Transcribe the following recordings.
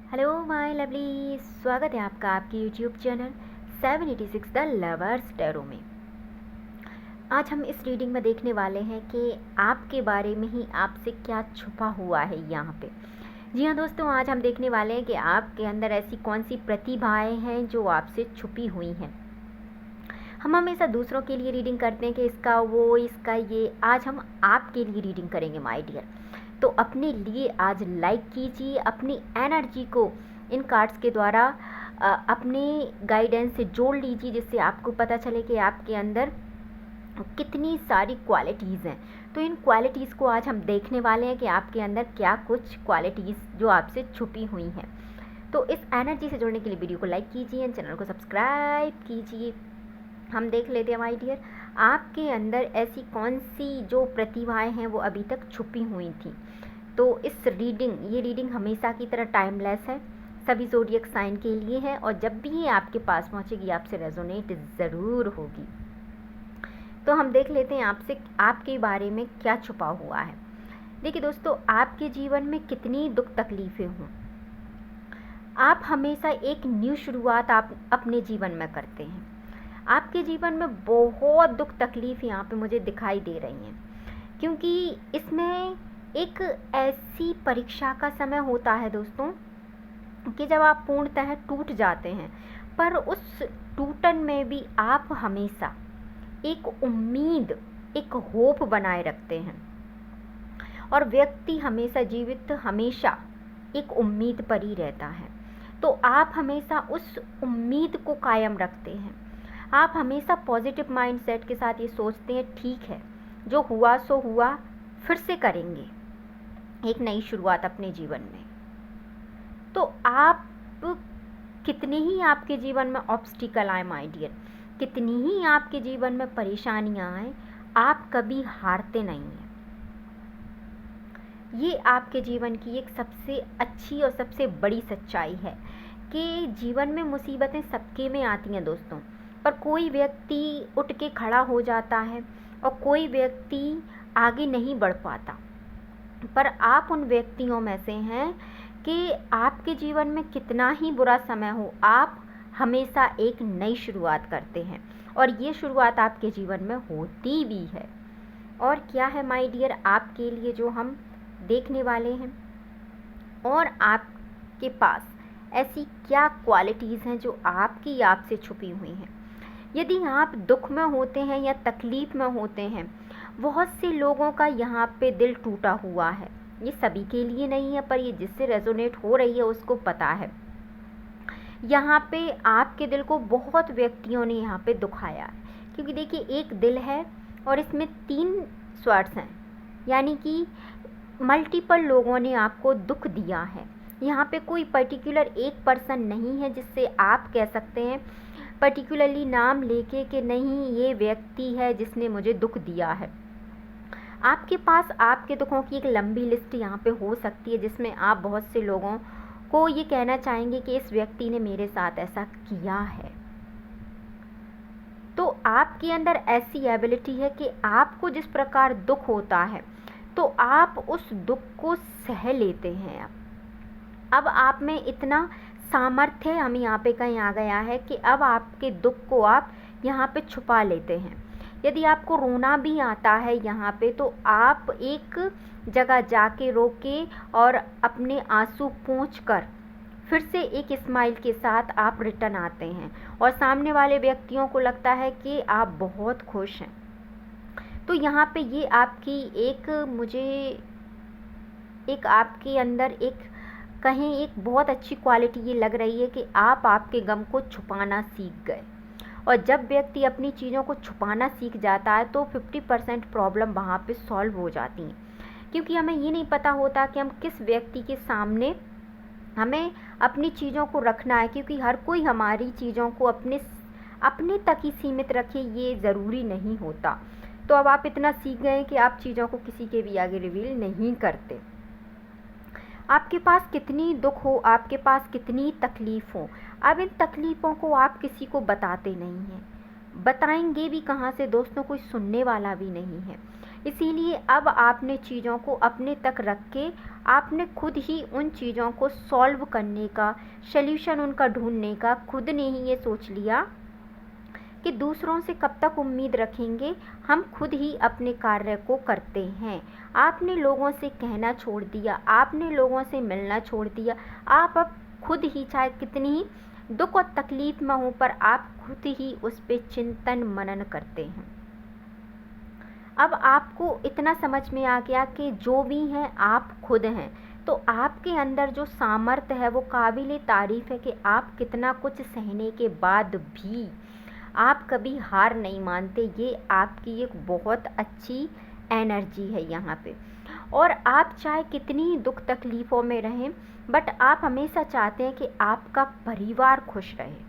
Hello my lovely, स्वागत है आपका आपके YouTube channel 786 the lovers tarot में। आज हम इस रीडिंग में देखने वाले हैं कि आपके बारे में ही आपसे क्या छुपा हुआ है यहाँ पे। जी हाँ दोस्तों, आज हम देखने वाले हैं कि आपके अंदर ऐसी कौन सी प्रतिभाएं हैं जो आपसे छुपी हुई हैं। हम हमेशा दूसरों के लिए रीडिंग करते हैं कि इसका वो इसका ये, आज हम आपके लिए रीडिंग करेंगे माय डियर। तो अपने लिए आज लाइक कीजिए, अपनी एनर्जी को इन कार्ड्स के द्वारा अपने गाइडेंस से जोड़ लीजिए, जिससे आपको पता चले कि आपके अंदर कितनी सारी क्वालिटीज़ हैं। तो इन क्वालिटीज़ को आज हम देखने वाले हैं कि आपके अंदर क्या कुछ क्वालिटीज़ जो आपसे छुपी हुई हैं। तो इस एनर्जी से जुड़ने के लिए वीडियो को लाइक कीजिए, चैनल को सब्सक्राइब कीजिए। हम देख लेते हैं माय डियर, आपके अंदर ऐसी कौन सी जो प्रतिभाएं हैं वो अभी तक छुपी हुई थी। तो ये रीडिंग हमेशा की तरह टाइमलेस है, सभी ज़ोडिएक साइन के लिए है, और जब भी ये आपके पास पहुंचेगी आपसे रेजोनेट ज़रूर होगी। तो हम देख लेते हैं आपसे आपके बारे में क्या छुपा हुआ है। देखिए दोस्तों, आपके जीवन में कितनी दुख तकलीफ़ें हों, आप हमेशा एक न्यू शुरुआत आप अपने जीवन में करते हैं। आपके जीवन में बहुत दुख तकलीफ़ यहाँ पे मुझे दिखाई दे रही हैं, क्योंकि इसमें एक ऐसी परीक्षा का समय होता है दोस्तों कि जब आप पूर्णतः टूट जाते हैं, पर उस टूटन में भी आप हमेशा एक उम्मीद, एक होप बनाए रखते हैं। और व्यक्ति हमेशा जीवित हमेशा एक उम्मीद पर ही रहता है। तो आप हमेशा उस उम्मीद को कायम रखते हैं। आप हमेशा पॉजिटिव माइंडसेट के साथ ये सोचते हैं, ठीक है जो हुआ सो हुआ, फिर से करेंगे एक नई शुरुआत अपने जीवन में। तो आप कितने ही आपके जीवन में ऑब्स्टिकल आए माय डियर, कितनी ही आपके जीवन में परेशानियां आए, आप कभी हारते नहीं हैं। ये आपके जीवन की एक सबसे अच्छी और सबसे बड़ी सच्चाई है कि जीवन में मुसीबतें सबके में आती हैं दोस्तों, पर कोई व्यक्ति उठ के खड़ा हो जाता है और कोई व्यक्ति आगे नहीं बढ़ पाता। पर आप उन व्यक्तियों में से हैं कि आपके जीवन में कितना ही बुरा समय हो, आप हमेशा एक नई शुरुआत करते हैं, और ये शुरुआत आपके जीवन में होती भी है। और क्या है माय डियर आपके लिए जो हम देखने वाले हैं, और आपके पास ऐसी क्या क्वालिटीज़ हैं जो आपसे छुपी हुई हैं। यदि आप दुख में होते हैं या तकलीफ़ में होते हैं, बहुत से लोगों का यहाँ पे दिल टूटा हुआ है। ये सभी के लिए नहीं है, पर ये जिससे रेजोनेट हो रही है उसको पता है। यहाँ पे आपके दिल को बहुत व्यक्तियों ने यहाँ पे दुखाया है, क्योंकि देखिए एक दिल है और इसमें 3 स्वर्ड्स हैं, यानी कि मल्टीपल लोगों ने आपको दुख दिया है। यहाँ पे कोई पर्टिकुलर एक पर्सन नहीं है जिससे आप कह सकते हैं पर्टिकुलरली नाम लेके कि नहीं ये व्यक्ति है जिसने मुझे दुख दिया है। आपके पास आपके दुखों की एक लंबी लिस्ट यहाँ पे हो सकती है, जिसमें आप बहुत से लोगों को ये कहना चाहेंगे कि इस व्यक्ति ने मेरे साथ ऐसा किया है। तो आपके अंदर ऐसी एबिलिटी है कि आपको जिस प्रकार दुख होता है तो आप उस दुख को सह लेते हैं। अब आप में इतना सामर्थ्य हमें यहाँ पे कहीं आ गया है कि अब आपके दुख को आप यहाँ पे छुपा लेते हैं। यदि आपको रोना भी आता है यहाँ पे, तो आप एक जगह जाके रोके और अपने आंसू पोंछकर फिर से एक स्माइल के साथ आप रिटर्न आते हैं, और सामने वाले व्यक्तियों को लगता है कि आप बहुत खुश हैं। तो यहाँ पे ये आपकी एक आपके अंदर एक बहुत अच्छी क्वालिटी ये लग रही है कि आप आपके गम को छुपाना सीख गए। और जब व्यक्ति अपनी चीज़ों को छुपाना सीख जाता है तो 50% प्रॉब्लम वहाँ पे सॉल्व हो जाती हैं, क्योंकि हमें ये नहीं पता होता कि हम किस व्यक्ति के सामने हमें अपनी चीज़ों को रखना है, क्योंकि हर कोई हमारी चीज़ों को अपने तक ही सीमित रखे, ये ज़रूरी नहीं होता। तो अब आप इतना सीख गए कि आप चीज़ों को किसी के भी आगे रिवील नहीं करते। आपके पास कितनी दुख हो, आपके पास कितनी तकलीफ़ हो, अब इन तकलीफ़ों को आप किसी को बताते नहीं हैं। बताएंगे भी कहाँ से दोस्तों, कोई सुनने वाला भी नहीं है। इसीलिए अब आपने चीज़ों को अपने तक रख के आपने खुद ही उन चीज़ों को सॉल्व करने का, सल्यूशन उनका ढूंढने का खुद ने ही ये सोच लिया कि दूसरों से कब तक उम्मीद रखेंगे, हम खुद ही अपने कार्य को करते हैं। आपने लोगों से कहना छोड़ दिया, आपने लोगों से मिलना छोड़ दिया। आप अब खुद ही, चाहे कितनी ही दुख और तकलीफ में हो, पर आप खुद ही उस पे चिंतन मनन करते हैं। अब आपको इतना समझ में आ गया कि जो भी हैं आप खुद हैं, तो आपके अंदर जो सामर्थ्य है वो काबिले तारीफ़ है कि आप कितना कुछ सहने के बाद भी आप कभी हार नहीं मानते। ये आपकी एक बहुत अच्छी एनर्जी है यहाँ पे। और आप चाहे कितनी ही दुख तकलीफ़ों में रहें, बट आप हमेशा चाहते हैं कि आपका परिवार खुश रहे,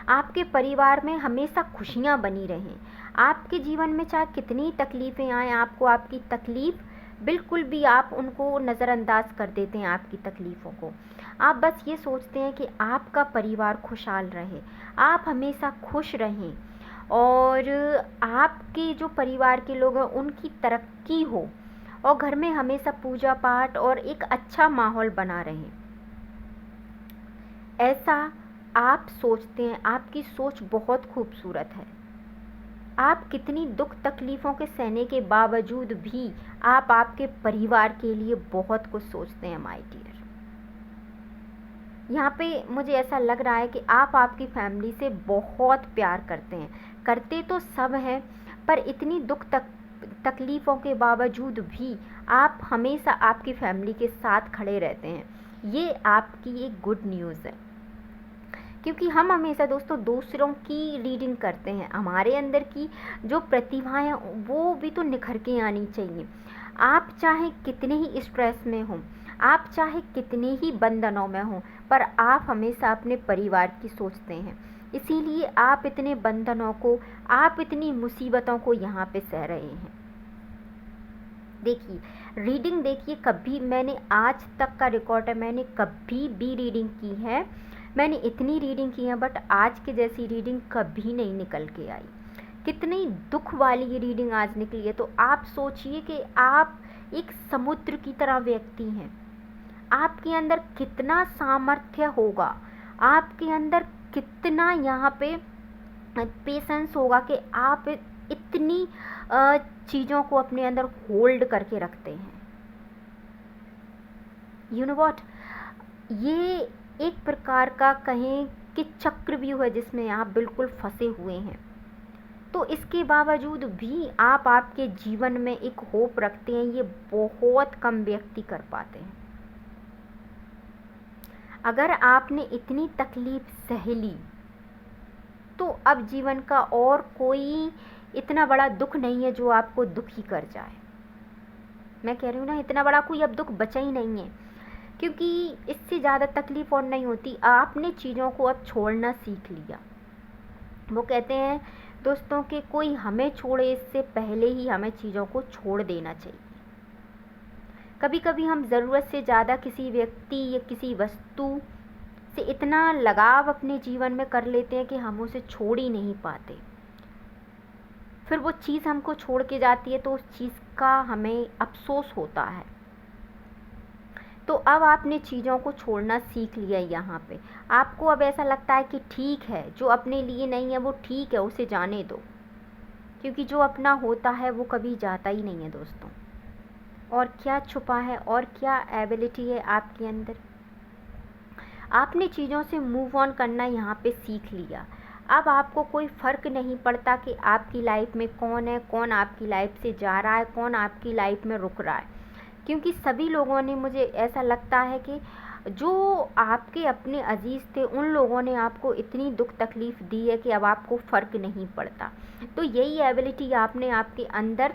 आपके परिवार में हमेशा खुशियाँ बनी रहें। आपके जीवन में चाहे कितनी तकलीफ़ें आएँ, आपको आपकी तकलीफ़ बिल्कुल भी आप उनको नज़रअंदाज कर देते हैं, आपकी तकलीफ़ों को। आप बस ये सोचते हैं कि आपका परिवार खुशहाल रहे, आप हमेशा खुश रहें, और आपके जो परिवार के लोग हैं उनकी तरक्की हो, और घर में हमेशा पूजा पाठ और एक अच्छा माहौल बना रहे। ऐसा आप सोचते हैं। आपकी सोच बहुत खूबसूरत है। आप कितनी दुख तकलीफ़ों के सहने के बावजूद भी आप आपके परिवार के लिए बहुत कुछ सोचते हैं माय डियर। यहाँ पे मुझे ऐसा लग रहा है कि आप आपकी फैमिली से बहुत प्यार करते हैं। करते तो सब हैं, पर इतनी दुख तकलीफ़ों के बावजूद भी आप हमेशा आपकी फैमिली के साथ खड़े रहते हैं। ये आपकी एक गुड न्यूज़ है, क्योंकि हम हमेशा दोस्तों दूसरों की रीडिंग करते हैं। हमारे अंदर की जो प्रतिभाएं हैं वो भी तो निखर के आनी चाहिए। आप चाहे कितने ही स्ट्रेस में हों, आप चाहे कितने ही बंधनों में हों, पर आप हमेशा अपने परिवार की सोचते हैं। इसीलिए आप इतने बंधनों को, आप इतनी मुसीबतों को यहाँ पे सह रहे हैं। देखिए, रीडिंग देखिए, कभी मैंने आज तक का रिकॉर्ड है, मैंने कभी भी रीडिंग की है, मैंने इतनी रीडिंग की है, बट आज के जैसी रीडिंग कभी नहीं निकल के आई। कितनी दुख वाली ये रीडिंग आज निकली है। तो आप सोचिए कि आप एक समुद्र की तरह व्यक्ति हैं। आपके अंदर कितना सामर्थ्य होगा, आपके अंदर कितना यहाँ पे पेशेंस होगा कि आप इतनी चीज़ों को अपने अंदर होल्ड करके रखते हैं। यू नो व्हाट, ये एक प्रकार का कहें कि चक्रव्यूह है जिसमें आप बिल्कुल फंसे हुए हैं। तो इसके बावजूद भी आप आपके जीवन में एक होप रखते हैं। ये बहुत कम व्यक्ति कर पाते हैं। अगर आपने इतनी तकलीफ सह ली, तो अब जीवन का और कोई इतना बड़ा दुख नहीं है जो आपको दुखी कर जाए। मैं कह रही हूँ ना, इतना बड़ा कोई अब दुख बचा ही नहीं है, क्योंकि इससे ज़्यादा तकलीफ़ और नहीं होती। आपने चीज़ों को अब छोड़ना सीख लिया। वो कहते हैं दोस्तों कि कोई हमें छोड़े इससे पहले ही हमें चीज़ों को छोड़ देना चाहिए। कभी कभी हम ज़रूरत से ज़्यादा किसी व्यक्ति या किसी वस्तु से इतना लगाव अपने जीवन में कर लेते हैं कि हम उसे छोड़ ही नहीं पाते। फिर वो चीज़ हमको छोड़ के जाती है तो उस चीज़ का हमें अफसोस होता है। तो अब आपने चीज़ों को छोड़ना सीख लिया। यहाँ पे आपको अब ऐसा लगता है कि ठीक है, जो अपने लिए नहीं है वो ठीक है, उसे जाने दो, क्योंकि जो अपना होता है वो कभी जाता ही नहीं है दोस्तों। और क्या छुपा है और क्या एबिलिटी है आपके अंदर, आपने चीज़ों से मूव ऑन करना यहाँ पे सीख लिया। अब आपको कोई फ़र्क नहीं पड़ता कि आपकी लाइफ में कौन है, कौन आपकी लाइफ से जा रहा है, कौन आपकी लाइफ में रुक रहा है, क्योंकि सभी लोगों ने, मुझे ऐसा लगता है कि जो आपके अपने अजीज़ थे उन लोगों ने आपको इतनी दुख तकलीफ़ दी है कि अब आपको फ़र्क नहीं पड़ता। तो यही एबिलिटी आपने आपके अंदर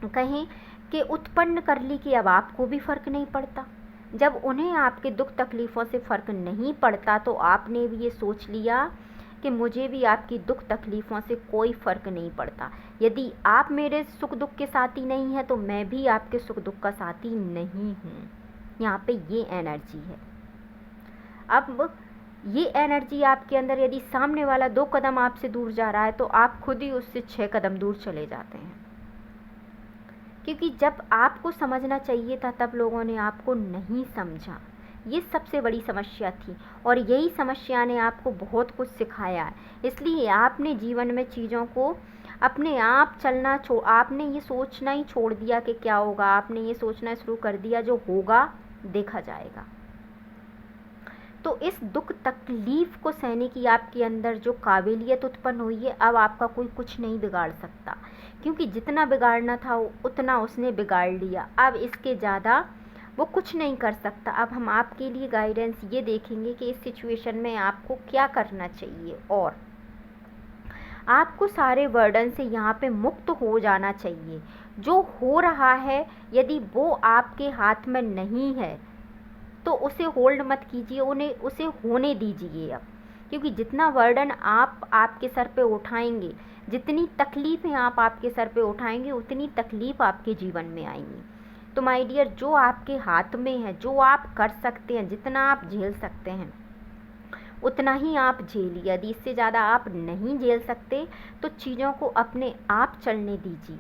कहें कि उत्पन्न कर ली कि अब आपको भी फ़र्क नहीं पड़ता। जब उन्हें आपके दुख तकलीफ़ों से फ़र्क नहीं पड़ता तो आपने भी ये सोच लिया कि मुझे भी आपकी दुख तकलीफ़ों से कोई फ़र्क नहीं पड़ता। यदि आप मेरे सुख दुख के साथी नहीं हैं तो मैं भी आपके सुख दुख का साथी नहीं हूँ। यहाँ पे ये एनर्जी है। अब ये एनर्जी आपके अंदर, यदि सामने वाला 2 कदम आपसे दूर जा रहा है तो आप खुद ही उससे 6 कदम दूर चले जाते हैं। क्योंकि जब आपको समझना चाहिए था तब लोगों ने आपको नहीं समझा। ये सबसे बड़ी समस्या थी और यही समस्या ने आपको बहुत कुछ सिखाया है। इसलिए आपने जीवन में चीज़ों को अपने आप चलना आपने ये सोचना ही छोड़ दिया कि क्या होगा। आपने ये सोचना शुरू कर दिया जो होगा देखा जाएगा। तो इस दुख तकलीफ़ को सहने की आपके अंदर जो काबिलियत उत्पन्न हुई है, अब आपका कोई कुछ नहीं बिगाड़ सकता, क्योंकि जितना बिगाड़ना था उतना उसने बिगाड़ लिया। अब इसके ज़्यादा वो कुछ नहीं कर सकता। अब हम आपके लिए गाइडेंस ये देखेंगे कि इस सिचुएशन में आपको क्या करना चाहिए और आपको सारे बर्डन से यहाँ पे मुक्त हो जाना चाहिए। जो हो रहा है यदि वो आपके हाथ में नहीं है तो उसे होल्ड मत कीजिए, उसे होने दीजिए अब। क्योंकि जितना बर्डन आप आपके सर पे उठाएंगे, जितनी तकलीफ़ें आप आपके सर पे उठाएंगे, उतनी तकलीफ़ आपके जीवन में आएंगी। तो माय डियर, जो आपके हाथ में है, जो आप कर सकते हैं, जितना आप झेल सकते हैं उतना ही आप झेलिए। यदि इससे ज़्यादा आप नहीं झेल सकते तो चीज़ों को अपने आप चलने दीजिए,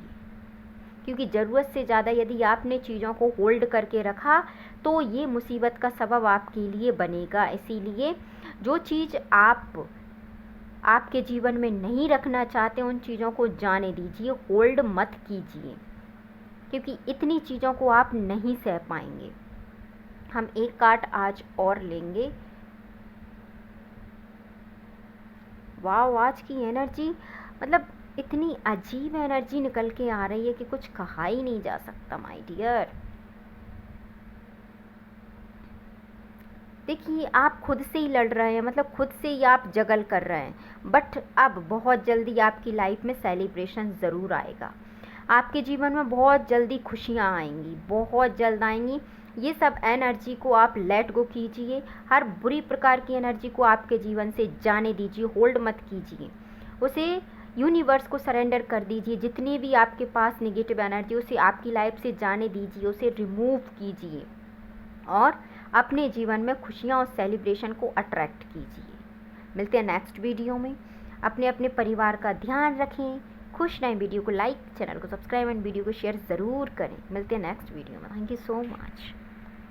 क्योंकि ज़रूरत से ज़्यादा यदि आपने चीज़ों को होल्ड करके रखा तो ये मुसीबत का सबब आपके लिए बनेगा। इसीलिए जो चीज़ आप आपके जीवन में नहीं रखना चाहते उन चीज़ों को जाने दीजिए, होल्ड मत कीजिए, क्योंकि इतनी चीज़ों को आप नहीं सह पाएंगे। हम एक कार्ड आज और लेंगे। वाह, आज की एनर्जी मतलब इतनी अजीब एनर्जी निकल के आ रही है कि कुछ कहा ही नहीं जा सकता माय डियर। देखिए, आप खुद से ही लड़ रहे हैं, मतलब खुद से ही आप जगल कर रहे हैं, बट अब बहुत जल्दी आपकी लाइफ में सेलिब्रेशन ज़रूर आएगा। आपके जीवन में बहुत जल्दी खुशियाँ आएंगी, बहुत जल्द आएंगी। ये सब एनर्जी को आप लेट गो कीजिए। हर बुरी प्रकार की एनर्जी को आपके जीवन से जाने दीजिए, होल्ड मत कीजिए। उसे यूनिवर्स को सरेंडर कर दीजिए। जितनी भी आपके पास नेगेटिव एनर्जी उसे आपकी लाइफ से जाने दीजिए, उसे रिमूव कीजिए और अपने जीवन में खुशियाँ और सेलिब्रेशन को अट्रैक्ट कीजिए। मिलते हैं नेक्स्ट वीडियो में। अपने अपने परिवार का ध्यान रखें, खुश रहें। वीडियो को लाइक, चैनल को सब्सक्राइब एंड वीडियो को शेयर ज़रूर करें। मिलते हैं नेक्स्ट वीडियो में। Thank you so much.